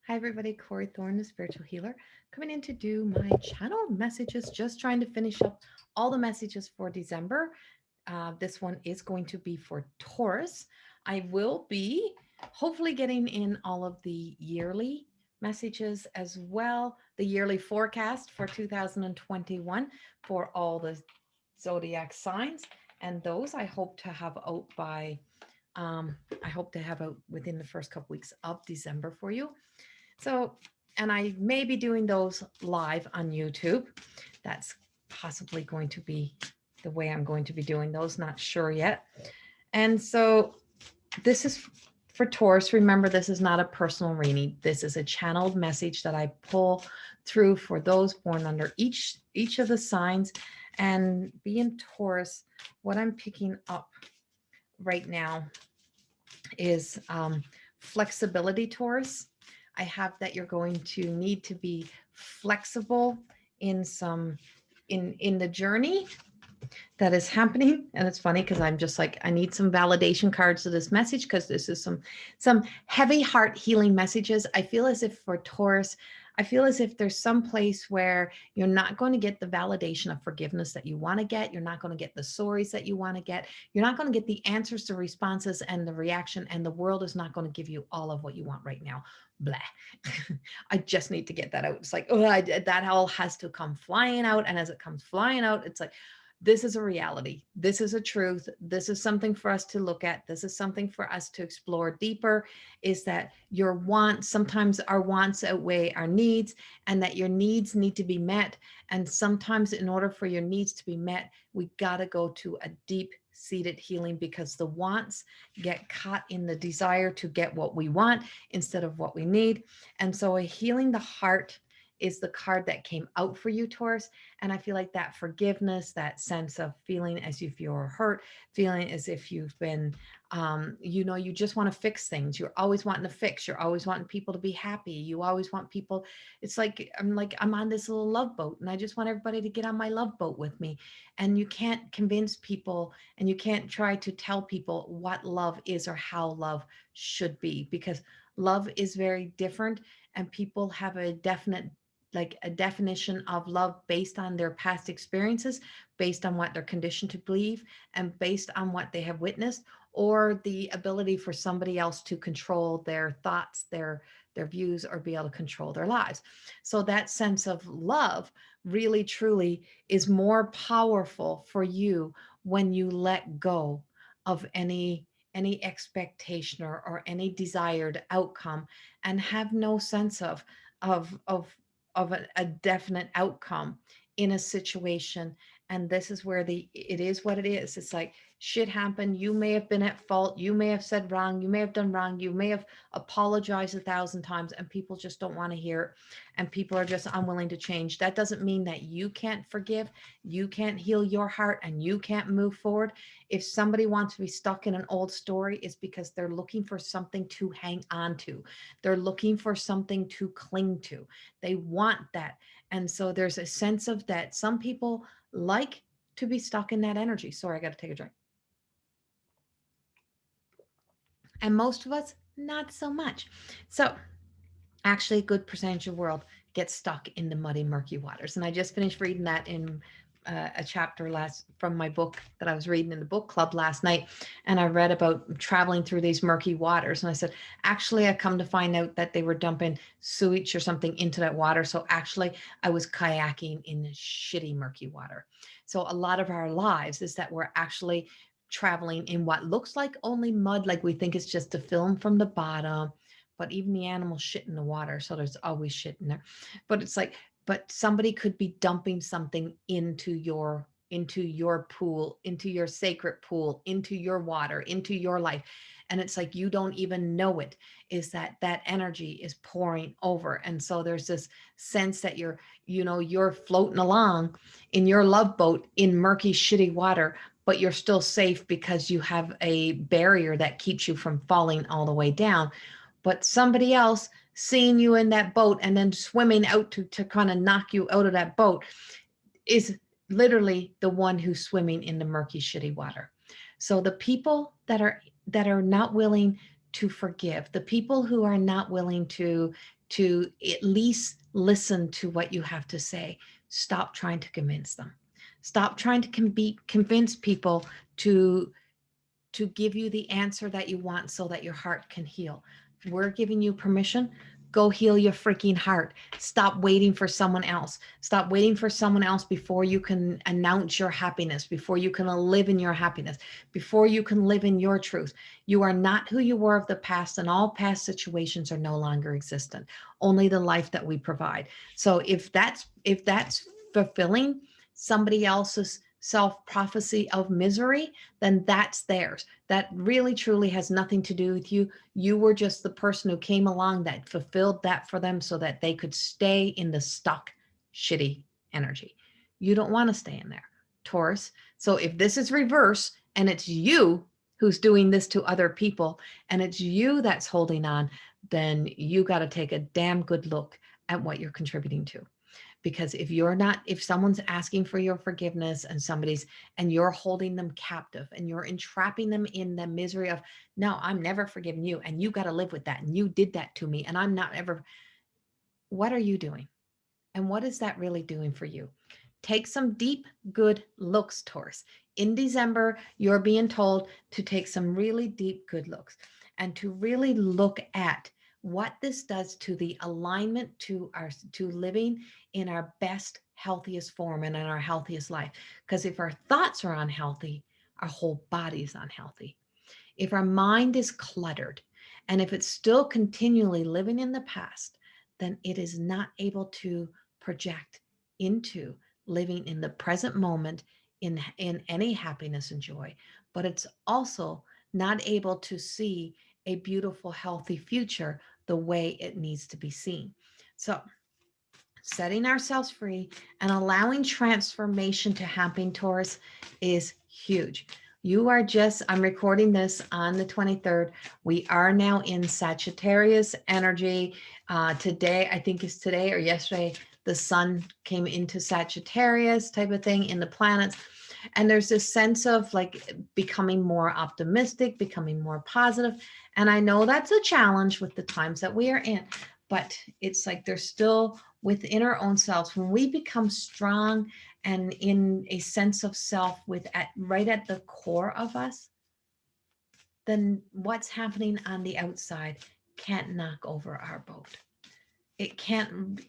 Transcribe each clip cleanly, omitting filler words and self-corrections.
Hi everybody, Corrie Thorne, the spiritual healer, coming in to do my channeled messages, just trying to finish up all the messages for December. This one is going to be for Taurus. I will be hopefully getting in all of the yearly messages as well, the yearly forecast for 2021 for all the zodiac signs. And those I hope to have out by, I hope to have out within the first couple weeks of December for you. So, and I may be doing those live on YouTube. That's possibly going to be the way I'm going to be doing those, not sure yet. And so this is for Taurus. Remember, this is not a personal reading. This is a channeled message that I pull through for those born under each of the signs. And being Taurus, what I'm picking up right now is flexibility, Taurus. I have that you're going to need to be flexible in some in the journey that is happening. And it's funny because I'm just like, I need some validation cards to this message because this is some heavy heart healing messages. I feel as if for Taurus, I feel as if there's some place where you're not going to get the validation of forgiveness that you want to get. You're not going to get the sorries that you want to get. You're not going to get the answers to responses and the reaction, and the world is not going to give you all of what you want right now. Blah. I just need to get that out. It's like, oh, that all has to come flying out. And as it comes flying out, it's like, this is a reality. This is a truth. This is something for us to look at. This is something for us to explore deeper, is that your wants, sometimes our wants outweigh our needs, and that your needs need to be met. And sometimes in order for your needs to be met, we got to go to a deep seated healing, because the wants get caught in the desire to get what we want instead of what we need. And so a healing the heart is the card that came out for you, Taurus. And I feel like that forgiveness, that sense of feeling as if you're hurt, feeling as if you've been, you just want to fix things. You're always wanting to fix. You're always wanting people to be happy. You always want people. It's like I'm on this little love boat, and I just want everybody to get on my love boat with me. And you can't convince people, and you can't try to tell people what love is or how love should be, because love is very different, and people have a definite, like a definition of love based on their past experiences, based on what they're conditioned to believe, and based on what they have witnessed, or the ability for somebody else to control their thoughts, their views, or be able to control their lives. So that sense of love really truly is more powerful for you when you let go of any expectation or any desired outcome, and have no sense of of a definite outcome in a situation. And this is where it is what it is. It's like shit happened. You may have been at fault. You may have said wrong. You may have done wrong. You may have apologized 1,000 times, and people just don't want to hear it. And people are just unwilling to change. That doesn't mean that you can't forgive. You can't heal your heart, and you can't move forward. If somebody wants to be stuck in an old story, it's because they're looking for something to hang on to. They're looking for something to cling to. They want that. And so there's a sense of that. Some people like to be stuck in that energy. Sorry, I got to take a drink. And most of us, not so much. So actually, a good percentage of the world gets stuck in the muddy, murky waters. And I just finished reading that in a chapter last from my book that I was reading in the book club last night. And I read about traveling through these murky waters. And I said, actually, I come to find out that they were dumping sewage or something into that water. So actually, I was kayaking in shitty, murky water. So a lot of our lives is that we're actually traveling in what looks like only mud, like we think it's just a film from the bottom, but even the animals shit in the water. So there's always shit in there. But it's like, but somebody could be dumping something into your pool, into your sacred pool, into your water, into your life. And it's like you don't even know it, is that energy is pouring over. And so there's this sense that you're floating along in your love boat in murky, shitty water, but you're still safe because you have a barrier that keeps you from falling all the way down. But somebody else seeing you in that boat and then swimming out to kind of knock you out of that boat is literally the one who's swimming in the murky, shitty water. So the people that are not willing to forgive, the people who are not willing to at least listen to what you have to say. Stop trying to convince them. Stop trying to convince people to give you the answer that you want so that your heart can heal. We're giving you permission. Go heal your freaking heart. Stop waiting for someone else. Stop waiting for someone else before you can announce your happiness, before you can live in your happiness, before you can live in your truth. You are not who you were of the past, and all past situations are no longer existent. Only the life that we provide. So if that's fulfilling somebody else's self prophecy of misery, then that's theirs. That really truly has nothing to do with you. You were just the person who came along that fulfilled that for them so that they could stay in the stuck, shitty energy. You don't want to stay in there, Taurus. So if this is reverse and it's you who's doing this to other people and it's you that's holding on, then you got to take a damn good look at what you're contributing to. Because if someone's asking for your forgiveness and you're holding them captive and you're entrapping them in the misery of, no, I'm never forgiving you and you got to live with that and you did that to me and I'm not ever, what are you doing? And what is that really doing for you? Take some deep, good looks, Taurus. In December, you're being told to take some really deep, good looks and to really look at what this does to the alignment to living in our best, healthiest form and in our healthiest life. Because if our thoughts are unhealthy, our whole body is unhealthy. If our mind is cluttered and if it's still continually living in the past, then it is not able to project into living in the present moment in any happiness and joy. But it's also not able to see a beautiful, healthy future the way it needs to be seen. So, setting ourselves free and allowing transformation to happen, Taurus, is huge. I'm recording this on the 23rd. We are now in Sagittarius energy. Today, I think is today or yesterday, the sun came into Sagittarius type of thing in the planets. And there's this sense of like becoming more optimistic, becoming more positive. And I know that's a challenge with the times that we are in, but it's like there's still within our own selves when we become strong and in a sense of self right at the core of us, then what's happening on the outside can't knock over our boat. It can't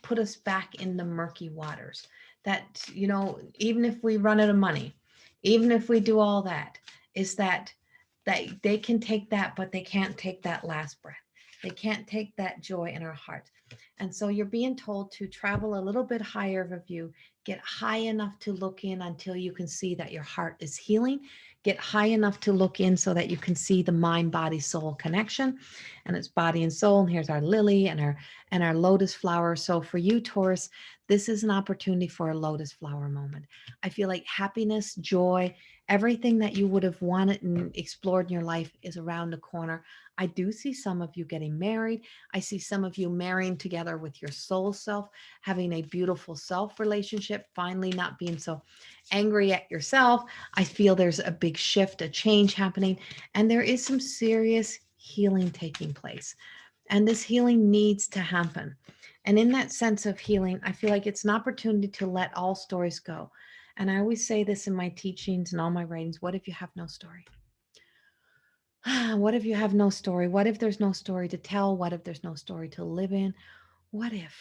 put us back in the murky waters. That, even if we run out of money, even if we do all that, is that they can take that, but they can't take that last breath. They can't take that joy in our heart. And so you're being told to travel a little bit higher of a view, get high enough to look in until you can see that your heart is healing, get high enough to look in so that you can see the mind, body, soul connection, and it's body and soul. And here's our lily and our lotus flower. So for you, Taurus, this is an opportunity for a lotus flower moment. I feel like happiness, joy, everything that you would have wanted and explored in your life is around the corner. I do see some of you getting married. I see some of you marrying together with your soul self, having a beautiful self relationship, finally not being so angry at yourself. I feel there's a big shift, a change happening, and there is some serious healing taking place. And this healing needs to happen. And in that sense of healing, I feel like it's an opportunity to let all stories go. And I always say this in my teachings and all my writings: what if you have no story? What if you have no story? What if there's no story to tell? What if there's no story to live in? What if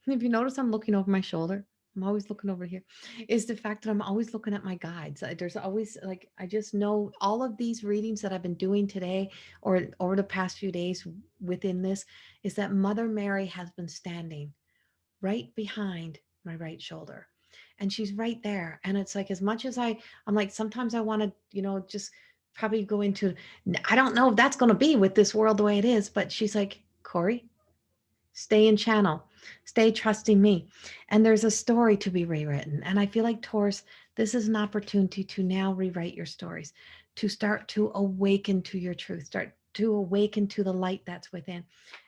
you notice I'm looking over my shoulder, I'm always looking over here, is the fact that I'm always looking at my guides. There's always like, I just know all of these readings that I've been doing today or over the past few days within this is that Mother Mary has been standing right behind my right shoulder. And she's right there. And it's like, as much as I'm like, sometimes I want to, just probably go into, I don't know if that's going to be with this world the way it is, but she's like, Corrie, stay in channel, stay trusting me. And there's a story to be rewritten. And I feel like, Taurus, this is an opportunity to now rewrite your stories, to start to awaken to your truth, start to awaken to the light that's within.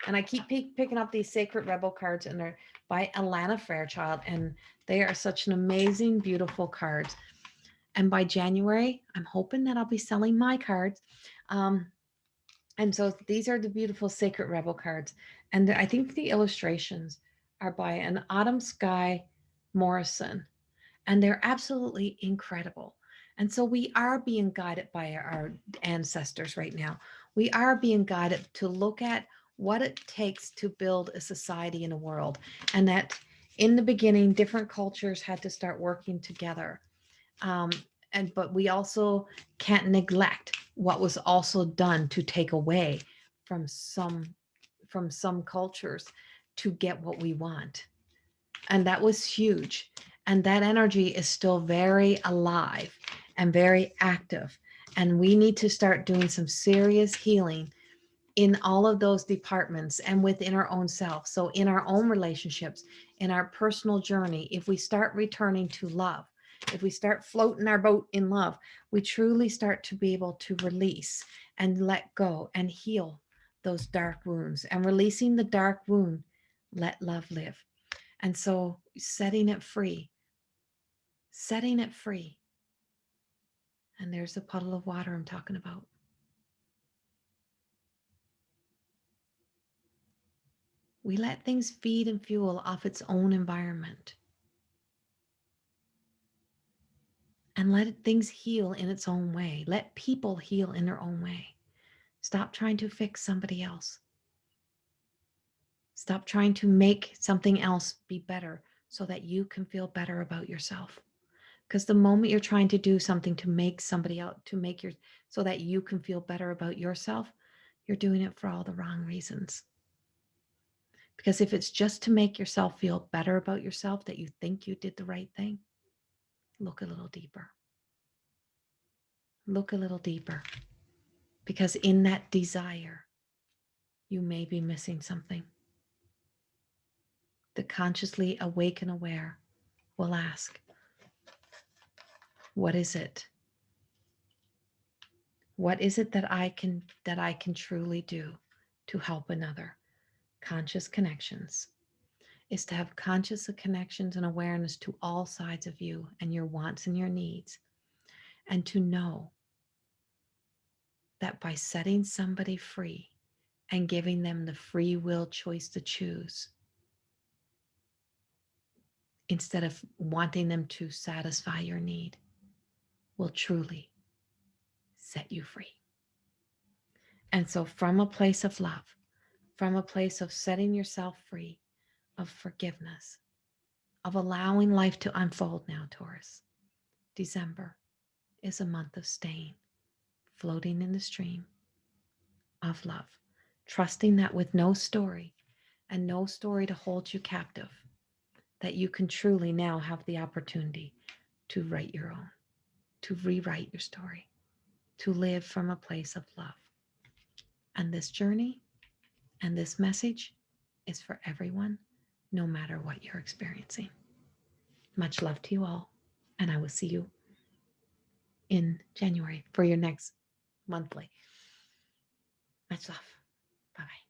And I keep picking up these Sacred Rebel cards, and they're by Alana Fairchild. And they are such an amazing, beautiful cards. And by January, I'm hoping that I'll be selling my cards. Um, And so these are the beautiful Sacred Rebel cards. And I think the illustrations are by an Autumn Sky Morrison, and they're absolutely incredible. And so we are being guided by our ancestors right now. We are being guided to look at what it takes to build a society and a world, and that in the beginning, different cultures had to start working together. Um, and but we also can't neglect what was also done to take away from some from some cultures to get what we want, and that was huge. And that energy is still very alive and very active. And we need to start doing some serious healing in all of those departments and within our own self. So, in our own relationships, in our personal journey, if we start returning to love, if we start floating our boat in love, we truly start to be able to release and let go and heal those dark wounds. And releasing the dark wound, let love live. And so setting it free. And there's the puddle of water I'm talking about. We let things feed and fuel off its own environment and let things heal in its own way. Let people heal in their own way. Stop trying to fix somebody else. Stop trying to make something else be better so that you can feel better about yourself. Because the moment you're trying to do something to make somebody out, to make your, so that you can feel better about yourself, you're doing it for all the wrong reasons. Because if it's just to make yourself feel better about yourself, that you think you did the right thing, look a little deeper. Look a little deeper. Because in that desire, you may be missing something. The consciously awake and aware will ask, what is it? What is it that I can truly do to help another? Conscious connections is to have conscious connections and awareness to all sides of you and your wants and your needs, and to know that by setting somebody free and giving them the free will choice to choose, instead of wanting them to satisfy your need, will truly set you free. And so, from a place of love, from a place of setting yourself free, of forgiveness, of allowing life to unfold now, Taurus, December is a month of staying, floating in the stream of love, trusting that with no story and no story to hold you captive, that you can truly now have the opportunity to write your own, to rewrite your story, to live from a place of love. And this journey and this message is for everyone, no matter what you're experiencing. Much love to you all, and I will see you in January for your next monthly. Much love. Bye bye.